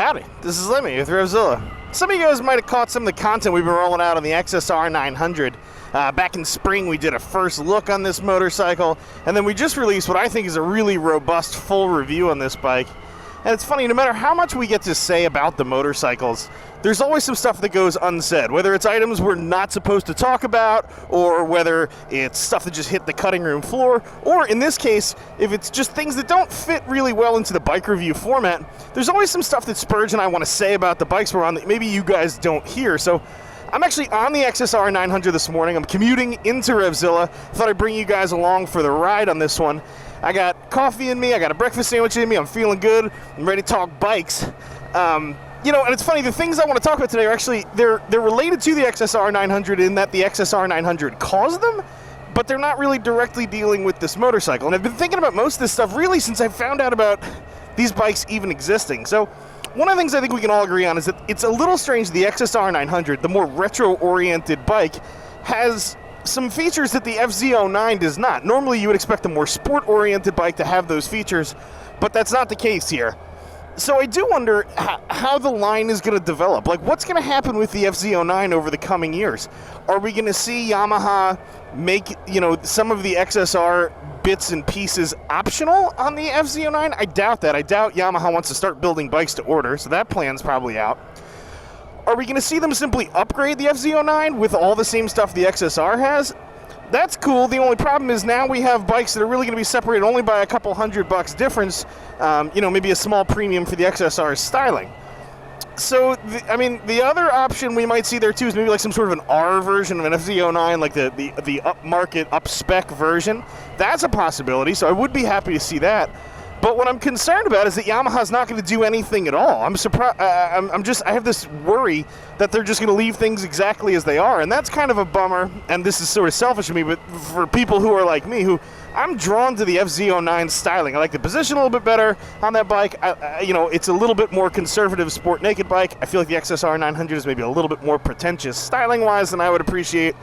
Howdy, this is Lemmy with RevZilla. Some of you guys might have caught some of the content we've been rolling out on the XSR900. Back in spring, we did a first look on this motorcycle, and then we just released what I think is a really robust full review on this bike. And it's funny, no matter how much we get to say about the motorcycles, there's always some stuff that goes unsaid, whether it's items we're not supposed to talk about, or whether it's stuff that just hit the cutting room floor, or in this case, if it's just things that don't fit really well into the bike review format, there's always some stuff that Spurge and I want to say about the bikes we're on that maybe you guys don't hear. So I'm actually on the XSR900 this morning. I'm commuting into RevZilla. Thought I'd bring you guys along for the ride on this one. I got coffee in me, I got a breakfast sandwich in me, I'm feeling good, I'm ready to talk bikes. You know, and it's funny, the things I want to talk about today are actually, they're related to the XSR900 in that the XSR900 caused them, but they're not really directly dealing with this motorcycle. And I've been thinking about most of this stuff really since I found out about these bikes even existing. So one of the things I think we can all agree on is that it's a little strange the XSR900, the more retro-oriented bike, has some features that the RevZilla does not. Normally you would expect a more sport-oriented bike to have those features, but that's not the case here. So I do wonder how the line is going to develop. Like, what's going to happen with the RevZilla over the coming years? Are we going to see Yamaha make, you know, some of the XSR bits and pieces optional on the RevZilla? I doubt that. I doubt Yamaha wants to start building bikes to order, so that plan's probably out. Are we going to see them simply upgrade the RevZilla with all the same stuff the XSR has? That's cool. The only problem is now we have bikes that are really going to be separated only by a couple $100 difference, you know, maybe a small premium for the XSR's styling. So, I mean, the other option we might see there too is maybe like some sort of an R version of an RevZilla, like the upmarket, up-spec version. That's a possibility, so I would be happy to see that. But what I'm concerned about is that Yamaha's not going to do anything at all. I'm surprised. I have this worry that they're just going to leave things exactly as they are, and that's kind of a bummer. And this is sort of selfish of me, but for people who are like me, who I'm drawn to the RevZilla styling. I like the position a little bit better on that bike. You know, it's a little bit more conservative sport naked bike. I feel like the XSR900 is maybe a little bit more pretentious styling-wise than I would appreciate.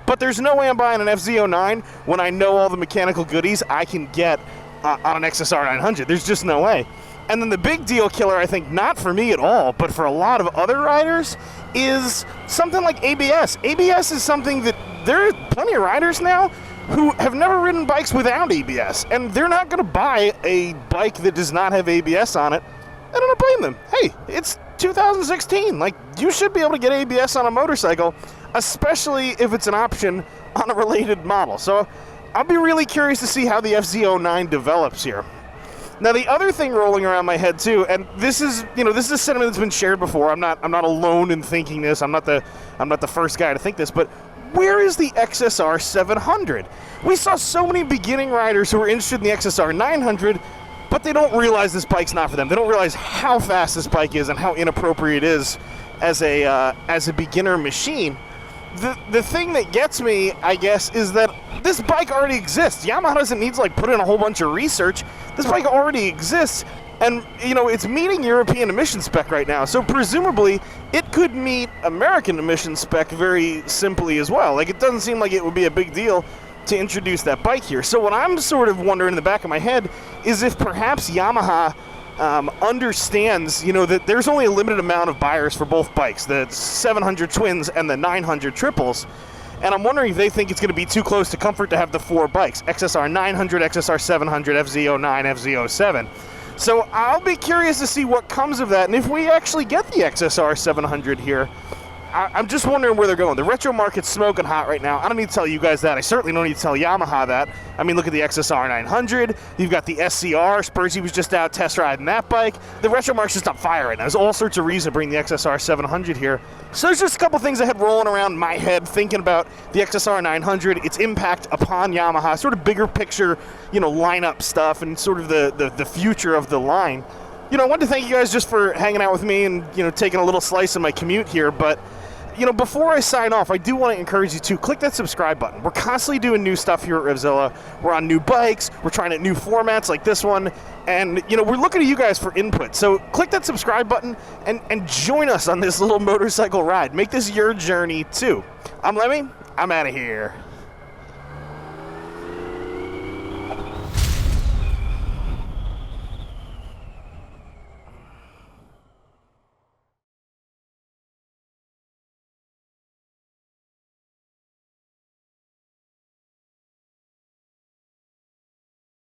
But there's no way I'm buying an RevZilla when I know all the mechanical goodies I can get on an XSR900. There's just no way. And then the big deal killer, I think, not for me at all, but for a lot of other riders, is something like ABS. ABS is something that there are plenty of riders now who have never ridden bikes without ABS, and they're not going to buy a bike that does not have ABS on it. I don't blame them. Hey, it's 2016. Like, you should be able to get ABS on a motorcycle, especially if it's an option on a related model. So I'll be really curious to see how the RevZilla develops here. Now, the other thing rolling around my head too, and this is a sentiment that's been shared before. I'm not alone in thinking this. I'm not the first guy to think this, but where is the XSR700? We saw so many beginning riders who were interested in the XSR900, but they don't realize this bike's not for them. They don't realize how fast this bike is and how inappropriate it is as a beginner machine. The thing that gets me, I guess, is that this bike already exists. Yamaha doesn't need to like put in a whole bunch of research. This bike already exists, and you know it's meeting European emission spec right now. So presumably, it could meet American emission spec very simply as well. Like, it doesn't seem like it would be a big deal to introduce that bike here. So what I'm sort of wondering in the back of my head is if perhaps Yamaha understands, you know, that there's only a limited amount of buyers for both bikes, the 700 twins and the 900 triples. And I'm wondering if they think it's going to be too close to comfort to have the four bikes, XSR900, XSR700, RevZilla, RevZilla7. So I'll be curious to see what comes of that, and if we actually get the XSR700 here. I'm just wondering where they're going. The retro market's smoking hot right now. I don't need to tell you guys that. I certainly don't need to tell Yamaha that. I mean, look at the XSR900. You've got the SCR. Spursy was just out test riding that bike. The retro market's just on fire right now. There's all sorts of reasons to bring the XSR700 here. So there's just a couple things I had rolling around my head thinking about the XSR900, its impact upon Yamaha, sort of bigger picture, you know, lineup stuff and sort of the future of the line. You know, I wanted to thank you guys just for hanging out with me and, you know, taking a little slice of my commute here, but you know, before I sign off, I do want to encourage you to click that subscribe button. We're constantly doing new stuff here at RevZilla. We're on new bikes. We're trying out new formats like this one. And, you know, we're looking at you guys for input. So click that subscribe button and join us on this little motorcycle ride. Make this your journey, too. I'm Lemmy. I'm out of here.